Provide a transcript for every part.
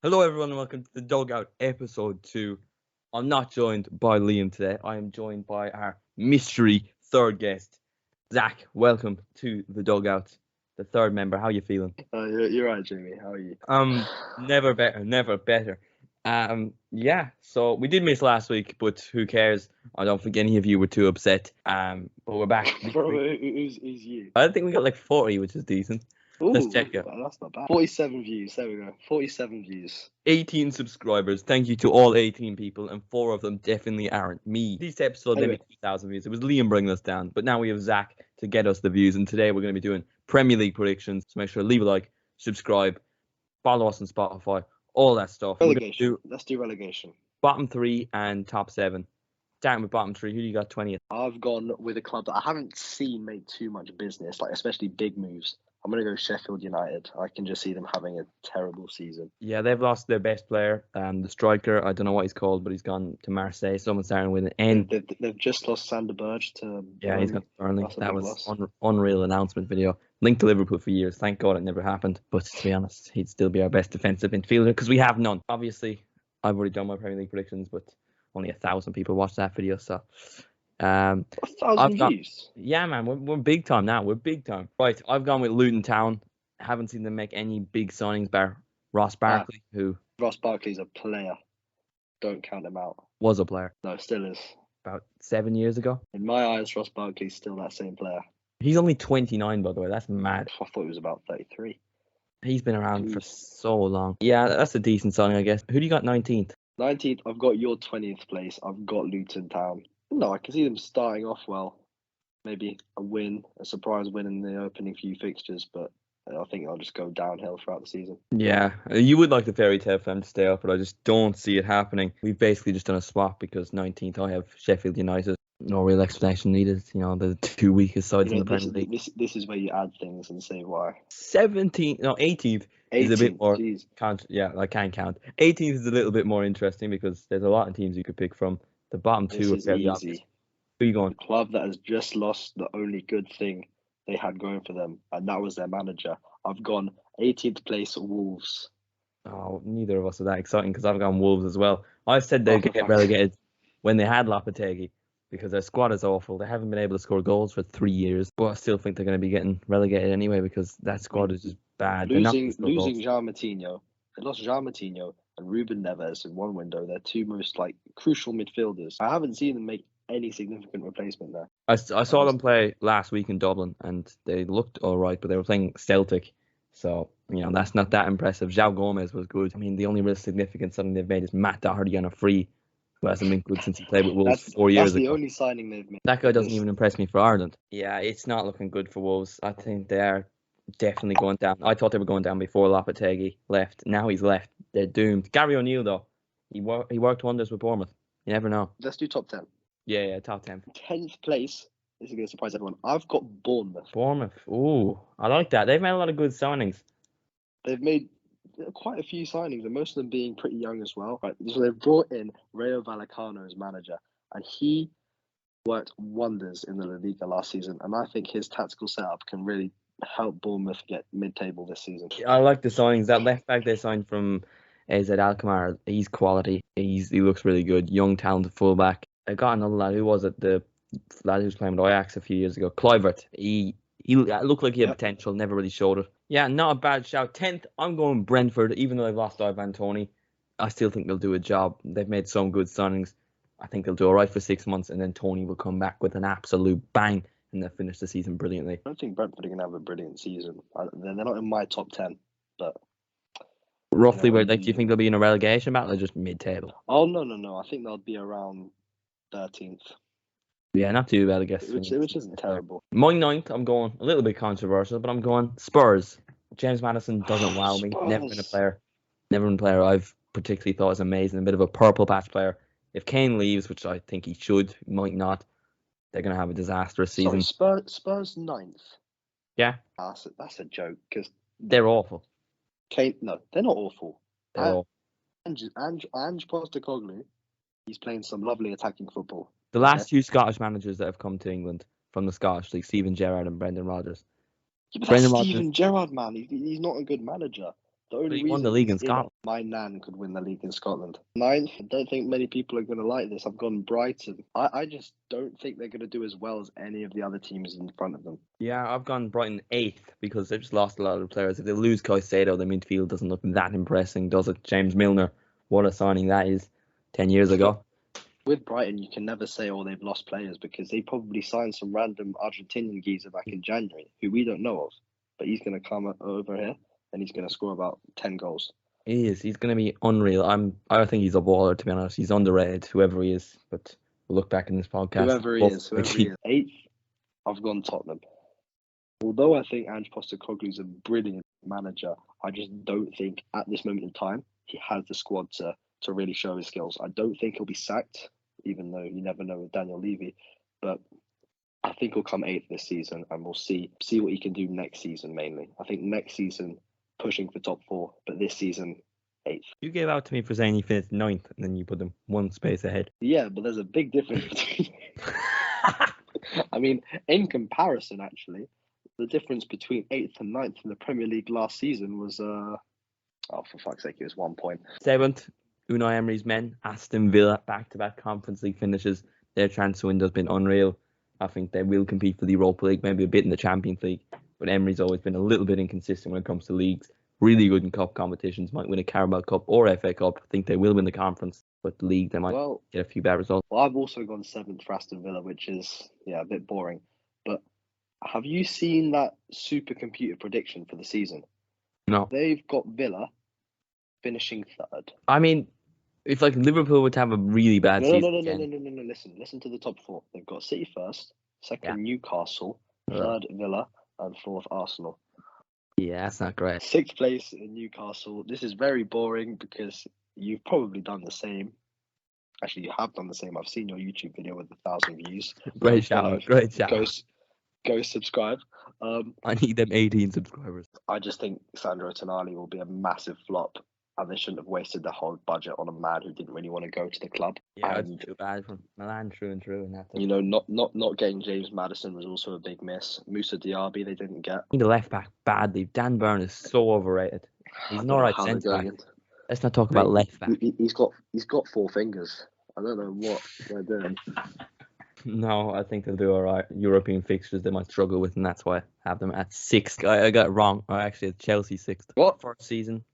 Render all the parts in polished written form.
Hello, everyone, and welcome to the Dugout episode 2. I'm not joined by Liam today. I am joined by our mystery third guest, Zach. Welcome to the Dugout, the third member. How are you feeling? You're right, Jamie. How are you? Never better. So we did miss last week, but who cares? I don't think any of you were too upset. But we're back. Bro, who's you? I think we got like 40, which is decent. Let's check it. That's not bad. 47 views. There we go. 47 views. 18 subscribers. Thank you to all 18 people, and 4 of them definitely aren't me. This episode Anyway. maybe 2,000 views. It was Liam bringing us down, but now we have Zach to get us the views, and today we're going to be doing Premier League predictions. So make sure to leave a like, subscribe, follow us on Spotify, all that stuff. Relegation. Let's do relegation. Bottom 3 and top 7. Starting with bottom 3, who do you got 20th? I've gone with a club that I haven't seen make too much business, like especially big moves. I'm going to go Sheffield United. I can just see them having a terrible season. Yeah, they've lost their best player, the striker. I don't know what he's called, but he's gone to Marseille. Someone's starting with an N. They've just lost Sander Berge to Yeah, he's gone to Burnley. That was loss. unreal announcement video. Linked to Liverpool for years. Thank God it never happened. But to be honest, he'd still be our best defensive midfielder because we have none. Obviously, I've already done my Premier League predictions, but only 1,000 people watched that video. So, 1,000 views? Yeah, man, we're big time now. We're big time. Right, I've gone with Luton Town. Haven't seen them make any big signings bar Ross Barkley, who Ross Barkley's a player. Don't count him out. was a player No, still is. about 7 years ago. In my eyes, Ross Barkley's still that same player. He's only 29, by the way. That's mad. I thought he was about 33. He's been around for Jeez. so long. Yeah, that's a decent signing, I guess. Who do you got 19th? 19th, I've got your 20th place. I've got Luton Town. No, I can see them starting off well. Maybe a surprise win in the opening few fixtures, but I think I'll just go downhill throughout the season. Yeah, you would like the fairy tale for them to stay up, but I just don't see it happening. We've basically just done a swap because 19th I have Sheffield United. No real explanation needed. You know, the 2 weakest sides in the Premier League. This is where you add things and say why. 18th is a bit more. I can't count. 18th is a little bit more interesting because there's a lot of teams you could pick from. The bottom 2 are fairly obvious. Who are you going? A club that has just lost the only good thing they had going for them, and that was their manager. I've gone 18th place Wolves. Oh, neither of us are that exciting because I've gone Wolves as well. I said they'd get relegated when they had Lopetegui because their squad is awful. They haven't been able to score goals for 3 years, but I still think they're going to be getting relegated anyway because that squad is just bad. Losing João Moutinho. They lost João Moutinho and Ruben Neves in one window. They're two most crucial midfielders. I haven't seen them make any significant replacement there. I saw them play last week in Dublin and they looked all right, but they were playing Celtic. So, that's not that impressive. João Gomez was good. I mean, the only real significant signing they've made is Matt Doherty on a free, who hasn't been good since he played with Wolves 4 years ago. That's the only signing they've made. That guy doesn't even impress me for Ireland. Yeah, it's not looking good for Wolves. I think they are definitely going down. I thought they were going down before Lopetegui left. Now he's left. They're doomed. Gary O'Neill, though, he worked wonders with Bournemouth. You never know. Let's do top 10. Yeah, top 10. 10th place. This is going to surprise everyone. I've got Bournemouth. Ooh, I like that. They've made a lot of good signings. They've made quite a few signings, and most of them being pretty young as well. Right, so they've brought in Rayo Vallecano as manager, and he worked wonders in the La Liga last season. And I think his tactical setup can really help Bournemouth get mid-table this season. I like the signings. That left back they signed from AZ Alkmaar, he's quality. He looks really good. Young, talented fullback. I got another lad. Who was it? The lad who was playing with Ajax a few years ago. Kluivert. He looked like he had potential. Never really showed it. Yeah, not a bad shout. 10th, I'm going Brentford. Even though they've lost Ivan Toney, I still think they'll do a job. They've made some good signings. I think they'll do all right for 6 months, and then Toney will come back with an absolute bang, and they'll finish the season brilliantly. I don't think Brentford are going to have a brilliant season. They're not in my top 10, but... Roughly, where do you think they'll be in a relegation battle or just mid-table? Oh, no. I think they'll be around 13th. Yeah, not too bad, I guess. Which isn't terrible. My 9th, I'm going a little bit controversial, but I'm going Spurs. James Maddison doesn't wow me. Spurs. Never been a player I've particularly thought is amazing. A bit of a purple patch player. If Kane leaves, which I think he should, he might not, they're going to have a disastrous season. Sorry, Spurs 9th? Yeah. That's a joke, because... They're awful. Kane, no, they're not awful. They're awful. Ange Postecoglou, he's playing some lovely attacking football. The last two Scottish managers that have come to England from the Scottish League, Steven Gerrard and Brendan Rodgers. Yeah, but that's Steven Gerrard, man. He's not a good manager. The But only he won the reason league he's in Scotland. my nan could win the league in Scotland. Ninth, I don't think many people are going to like this. I've gone Brighton. I just don't think they're going to do as well as any of the other teams in front of them. Yeah, I've gone Brighton 8th because they've just lost a lot of players. If they lose Caicedo, the midfield doesn't look that impressive, does it? James Milner, what a signing that is 10 years ago. With Brighton, you can never say, oh, they've lost players because they probably signed some random Argentinian geezer back in January who we don't know of. But he's going to come over here and he's going to score about 10 goals. He is. He's going to be unreal. I think he's a baller, to be honest. He's underrated, whoever he is. But we'll look back in this podcast. Whoever he is. 8th, I've gone Tottenham. Although I think Ange Postecoglou is a brilliant manager, I just don't think at this moment in time he has the squad to really show his skills. I don't think he'll be sacked, even though you never know with Daniel Levy. But I think he'll come 8th this season, and we'll see what he can do next season mainly. I think next season pushing for top 4, but this season 8th. You gave out to me for saying he finished 9th, and then you put them one space ahead. Yeah, but there's a big difference between. I mean, in comparison, actually, the difference between 8th and 9th in the Premier League last season was, for fuck's sake, it was 1 point. 7th, Unai Emery's men, Aston Villa, back-to-back Conference League finishes. Their transfer window's been unreal. I think they will compete for the Europa League, maybe a bit in the Champions League. But Emery's always been a little bit inconsistent when it comes to leagues. Really good in cup competitions, might win a Caraboo Cup or FA Cup. I think they will win the conference, but the league, they might get a few bad results. Well, I've also gone 7th for Aston Villa, which is, a bit boring. But have you seen that supercomputer prediction for the season? No. They've got Villa finishing 3rd. I mean, if like Liverpool would have a really bad season. No. Listen to the top 4. They've got City 1st, 2nd Newcastle, 3rd Villa, and 4th Arsenal. Yeah, that's not great. 6th place in Newcastle. This is very boring because you've probably done the same. Actually, you have done the same. I've seen your YouTube video with 1,000 views. Great shout. Go subscribe. I need them 18 subscribers. I just think Sandro Tonali will be a massive flop, and they shouldn't have wasted the whole budget on a man who didn't really want to go to the club. Yeah, it's too bad from Milan, true and true. And that not getting James Maddison was also a big miss. Musa Diaby they didn't get. The left back badly. Dan Burn is so overrated. He's an alright centre back. Let's not talk about left back. He's got 4 fingers. I don't know what they're doing. No, I think they'll do alright. European fixtures they might struggle with, and that's why I have them at 6th. I got it wrong. Actually, it's Chelsea 6th. What? First season.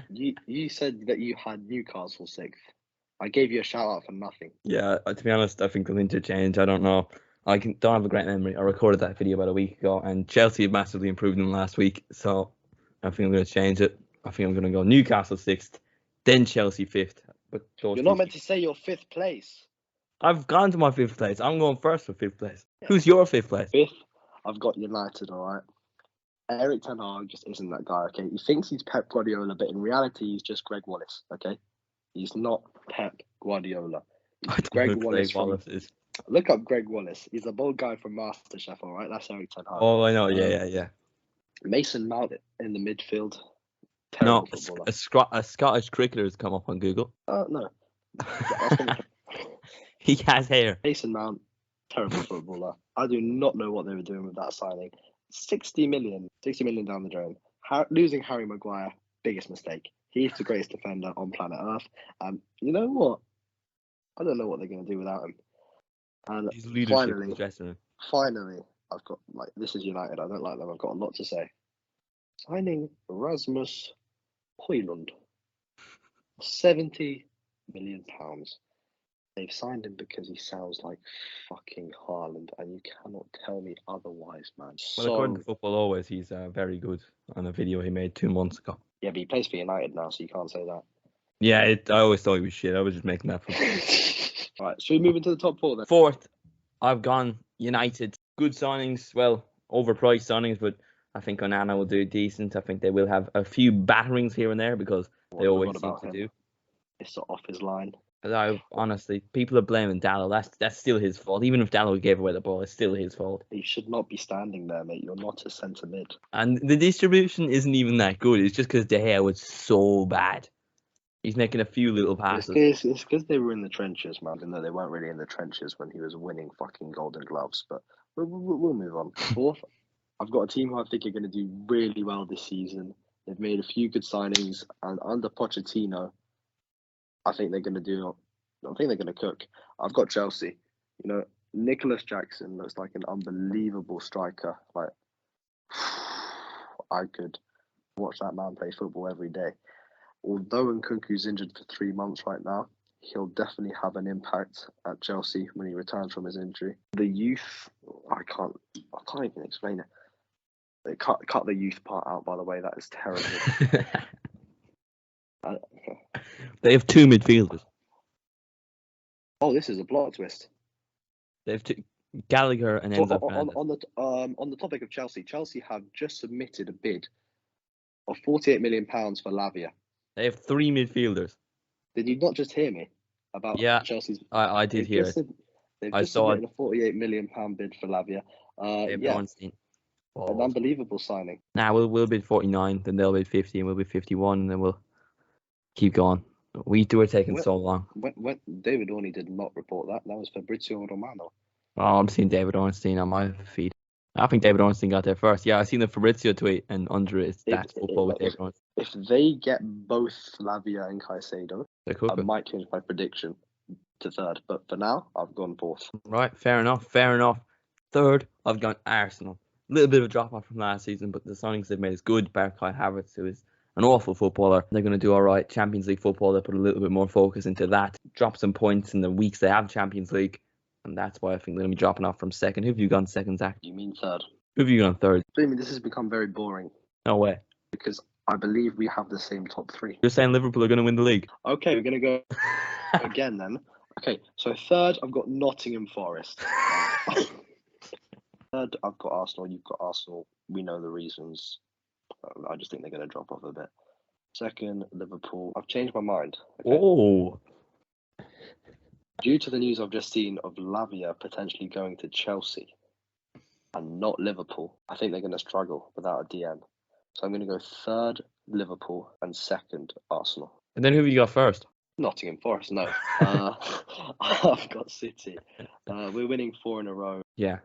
you said that you had Newcastle 6th. I gave you a shout out for nothing. Yeah, to be honest, I think they'll interchange. I don't know. Don't have a great memory. I recorded that video about a week ago, and Chelsea have massively improved in the last week, so I think I'm going to change it. I think I'm going to go Newcastle 6th, then Chelsea 5th. But you're not meant to say your 5th place. I've gone to my 5th place. I'm going first for 5th place. Yeah. Who's your 5th place? 5th, I've got United, alright? Eric Ten Hag just isn't that guy, okay? He thinks he's Pep Guardiola, but in reality, he's just Greg Wallace, okay? He's not Pep Guardiola. Greg Wallace is. Look up Greg Wallace. He's a bald guy from MasterChef, alright? That's Eric Ten Hag. Oh, I know. Yeah. Mason Mount in the midfield. No, a Scottish cricketer has come up on Google. No. He has hair. Mason Mount, terrible footballer. I do not know what they were doing with that signing. 60 million down the drain. Losing Harry Maguire, biggest mistake. He's the greatest defender on planet Earth. You know what? I don't know what they're going to do without him. And his leadership finally, I've got, this is United. I don't like them. I've got a lot to say. Signing Rasmus Højlund. £70 million. They've signed him because he sounds like fucking Haaland, and you cannot tell me otherwise, man. Well, according to Football Always, he's very good on a video he made 2 months ago. Yeah, but he plays for United now, so you can't say that. Yeah, I always thought he was shit. I was just making that for Right, should we move into the top 4 then? 4th, I've gone United. Good signings, well, overpriced signings, but I think Onana will do decent. I think they will have a few batterings here and there because they always seem to do. It's off his line. Honestly, people are blaming Dallo. That's still his fault. Even if Dallo gave away the ball, it's still his fault. He should not be standing there, mate. You're not a centre mid. And the distribution isn't even that good. It's just because De Gea was so bad. He's making a few little passes. It's because they were in the trenches, man. Even though they weren't really in the trenches when he was winning fucking Golden Gloves. But we'll move on. 4th, I've got a team who I think are going to do really well this season. They've made a few good signings, and under Pochettino, I think they're going to cook. I've got Chelsea. You know, Nicholas Jackson looks like an unbelievable striker. Like, I could watch that man play football every day. Although Nkunku's injured for 3 months right now, he'll definitely have an impact at Chelsea when he returns from his injury. The youth, I can't even explain it. They cut the youth part out, by the way. That is terrible. They have 2 midfielders. Oh, this is a plot twist. They have 2, Gallagher and Enzo Fernandez. On the topic of Chelsea, Chelsea have just submitted a bid of £48 million for Lavia. They have 3 midfielders. Did you not just hear me about Chelsea's? I did hear it. They've just submitted a £48 million bid for Lavia. An unbelievable signing. Now we'll bid 49, then they'll bid 50, and we'll bid 51, and then we'll keep going. We were taking so long. When David Orney did not report that. That was Fabrizio Romano. Oh, I'm seeing David Ornstein on my feed. I think David Ornstein got there first. Yeah, I seen the Fabrizio tweet, and under it, that's football with David Ornstein. If they get both Lavia and Caicedo, I might change my prediction to third. But for now, I've gone fourth. Right, fair enough. Third, I've gone Arsenal. A little bit of a drop off from last season, but the signings they've made is good. Kai Havertz, who is an awful footballer. They're going to do all right. Champions League football, they put a little bit more focus into that. Drop some points in the weeks they have Champions League. And that's why I think they're going to be dropping off from second. Who have you gone second, Zach? You mean third? Who have you gone third? Jamie, this has become very boring. No way. Because I believe we have the same top 3. You're saying Liverpool are going to win the league? Okay, we're going to go again then. Okay, so third, I've got Nottingham Forest. Third, I've got Arsenal. You've got Arsenal. We know the reasons. I just think they're going to drop off a bit. Second, Liverpool. I've changed my mind. Okay? Oh. Due to the news I've just seen of Lavia potentially going to Chelsea and not Liverpool, I think they're going to struggle without a DM. So I'm going to go third, Liverpool, and second, Arsenal. And then who have you got first? Nottingham Forest, no. I've got City. We're winning 4 in a row. Yeah.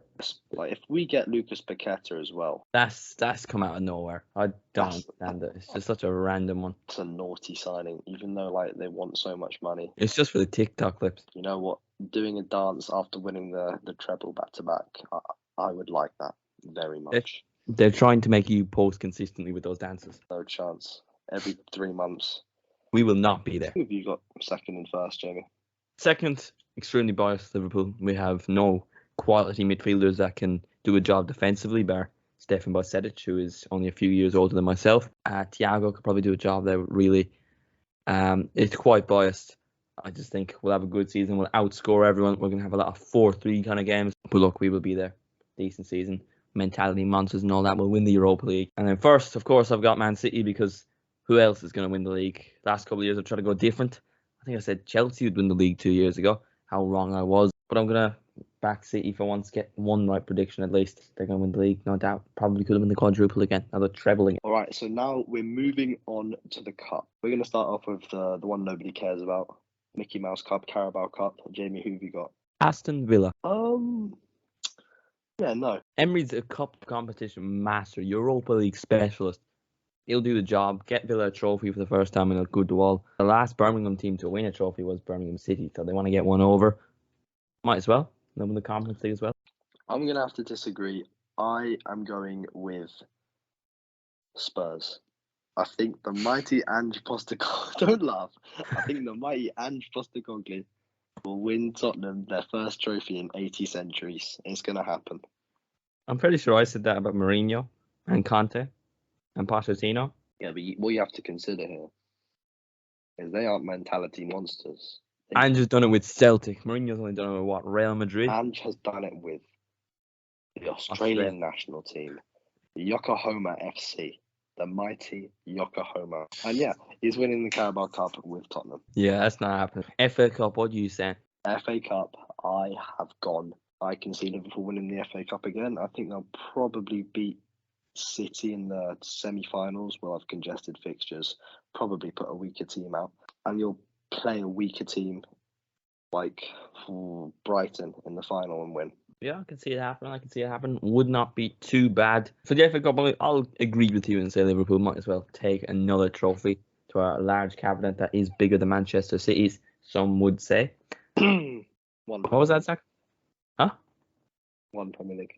Like if we get Lucas Paqueta as well. That's come out of nowhere. I don't understand it. It's just such a random one. It's a naughty signing, even though like they want so much money. It's just for the TikTok clips. You know what? Doing a dance after winning the treble back to back, I would like that very much. They're trying to make you post consistently with those dances. No chance. Every 3 months. We will not be there. Who have you got second and first, Jamie? Second, extremely biased Liverpool. We have no quality midfielders that can do a job defensively, bar Stefan Bajcetic, who is only a few years older than myself. Thiago could probably do a job there, really. It's quite biased. I just think we'll have a good season. We'll outscore everyone. We're going to have a lot of 4-3 kind of games. But look, we will be there. Decent season. Mentality monsters and all that. We'll win the Europa League. And then first, of course, I've got Man City because who else is going to win the league? Last couple of years I've tried to go different. I think I said Chelsea would win the league 2 years ago. How wrong I was. But I'm going to back City for once, get one right prediction at least. They're going to win the league, no doubt. Probably could have won the quadruple again. Now they're trebling. All right, so now we're moving on to the cup. We're going to start off with the one nobody cares about. Mickey Mouse Cup, Carabao Cup. Jamie, who have you got? Aston Villa. Yeah, no. Emery's a cup competition master, Europa League specialist. He'll do the job, get Villa a trophy for the first time in a good wall. The last Birmingham team to win a trophy was Birmingham City, so they want to get one over. Might as well. They'll win the Conference League as well. I'm going to have to disagree. I am going with Spurs. I think the mighty Ange Postecoglou... Don't laugh. I think the mighty Ange Postecoglou will win Tottenham their first trophy in 80 centuries. It's going to happen. I'm pretty sure I said that about Mourinho and Conte and Pochettino. Yeah, but what you have to consider here is they aren't mentality monsters. Ange has done it with Celtic. Mourinho's only done it with what? Real Madrid? Ange has done it with the Australian national team, Yokohama FC, the mighty Yokohama. And yeah, he's winning the Carabao Cup with Tottenham. Yeah, that's not happening. FA Cup, what do you say? FA Cup, I have gone. I can see Liverpool winning the FA Cup again. I think they'll probably beat City in the semi-finals. We'll have congested fixtures, probably put a weaker team out. And you'll play a weaker team like Brighton in the final and win. Yeah, I can see it happen. Would not be too bad. For the FA Cup, I'll agree with you and say Liverpool might as well take another trophy to our large cabinet that is bigger than Manchester City's, some would say. What was that, Zach? Huh? 1 Premier League.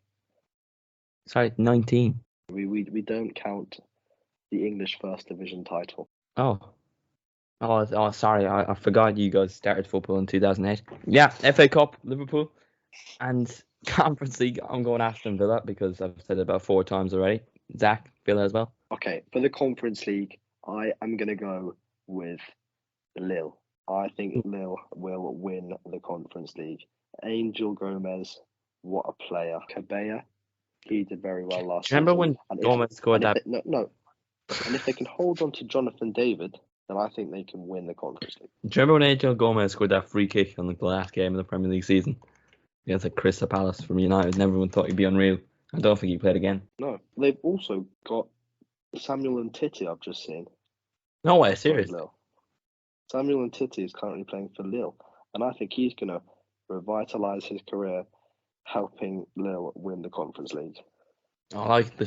Sorry, 19. We don't count the English First Division title. Oh, sorry, I forgot you guys started football in 2008. Yeah, FA Cup, Liverpool, and Conference League. I'm going Aston Villa because I've said it about 4 times already. Zach, Villa as well. Okay, for the Conference League, I am going to go with Lille. I think Lille will win the Conference League. Angel Gomez, what a player. Cabella, he did very well last season. Remember when Gomez scored that? And if they can hold on to Jonathan David, then I think they can win the Conference League. Do you remember when Angel Gomez scored that free kick on the last game of the Premier League season against Crystal Palace from United? And everyone thought he'd be unreal. I don't think he played again. No, they've also got Samuel Umtiti, I've just seen. No way, seriously. Samuel Umtiti is currently playing for Lille, and I think he's going to revitalise his career, helping Lille win the Conference League. I like the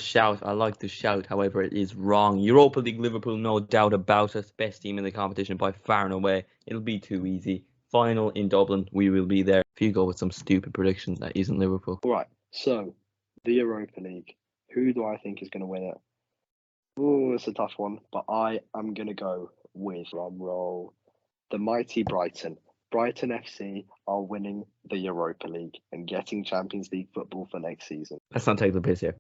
shout. However, it is wrong. Europa League, Liverpool, no doubt about it. Best team in the competition by far and away. It'll be too easy. Final in Dublin, we will be there. If you go with some stupid predictions, that isn't Liverpool. All right, so the Europa League. Who do I think is going to win it? Oh, it's a tough one, but I am going to go with, drumroll, the mighty Brighton. Brighton FC are winning the Europa League and getting Champions League football for next season. Let's not take the piss here.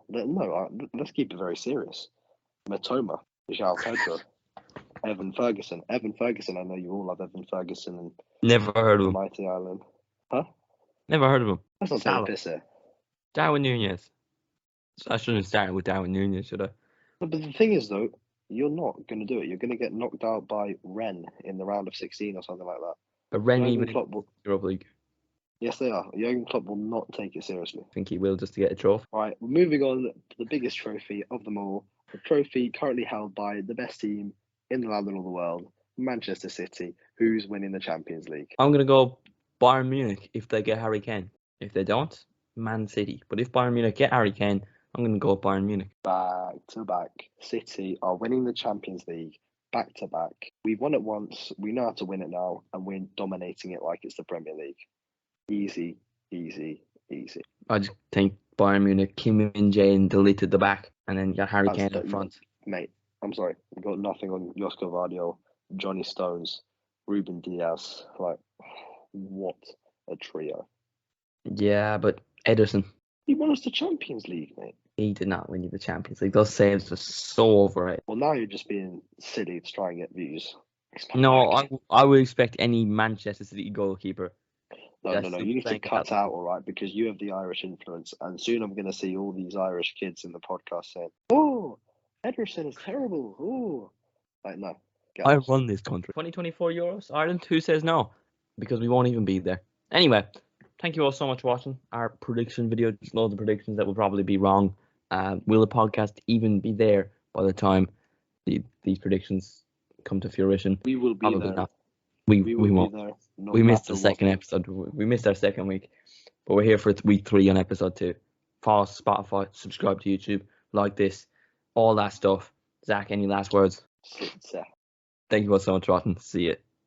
Let's keep it very serious. Matoma, João Pedro, Evan Ferguson. I know you all love Evan Ferguson. And never heard of him. Mighty Island. Huh? Never heard of him. Let's not take the piss here. Darwin Núñez. I shouldn't have started with Darwin Núñez, should I? But the thing is, though, you're not going to do it. You're going to get knocked out by Rennes in the round of 16 or something like that. A Rennes even in Europa League. Yes, they are. Jurgen Klopp will not take it seriously. I think he will, just to get a trophy. Right, moving on to the biggest trophy of them all. The trophy currently held by the best team in the land and all the world, Manchester City, who's winning the Champions League. I'm going to go Bayern Munich if they get Harry Kane. If they don't, Man City. But if Bayern Munich get Harry Kane, I'm going to go Bayern Munich. Back to back. City are winning the Champions League back to back. We've won it once. We know how to win it now. And we're dominating it like it's the Premier League. Easy, easy, easy. I just think Bayern Munich, Kim Min-jae deleted the back and then got Harry Kane in front. Mate, I'm sorry. We've got nothing on Josko Vardio, Johnny Stones, Ruben Diaz. Like, what a trio. Yeah, but Ederson. He won us the Champions League, mate. He did not win you the Champions League. Those saves were so overrated. Well, now you're just being silly to try and get views. No, I would expect any Manchester City goalkeeper. No. You need to cut out, all right, because you have the Irish influence, and soon I'm going to see all these Irish kids in the podcast saying, "Oh, Ederson is terrible." Oh, like no. I run this country. 2024 Euros, Ireland. Who says no? Because we won't even be there. Anyway. Thank you all so much for watching our prediction video. Just loads of predictions that will probably be wrong. Will the podcast even be there by the time these predictions come to fruition? We will be probably there. Not. We won't. Be there, we missed the second episode. We missed our second week. But we're here for week 3 on episode 2. Follow Spotify, subscribe to YouTube, like this, all that stuff. Zach, any last words? Thank you all so much for watching. See you.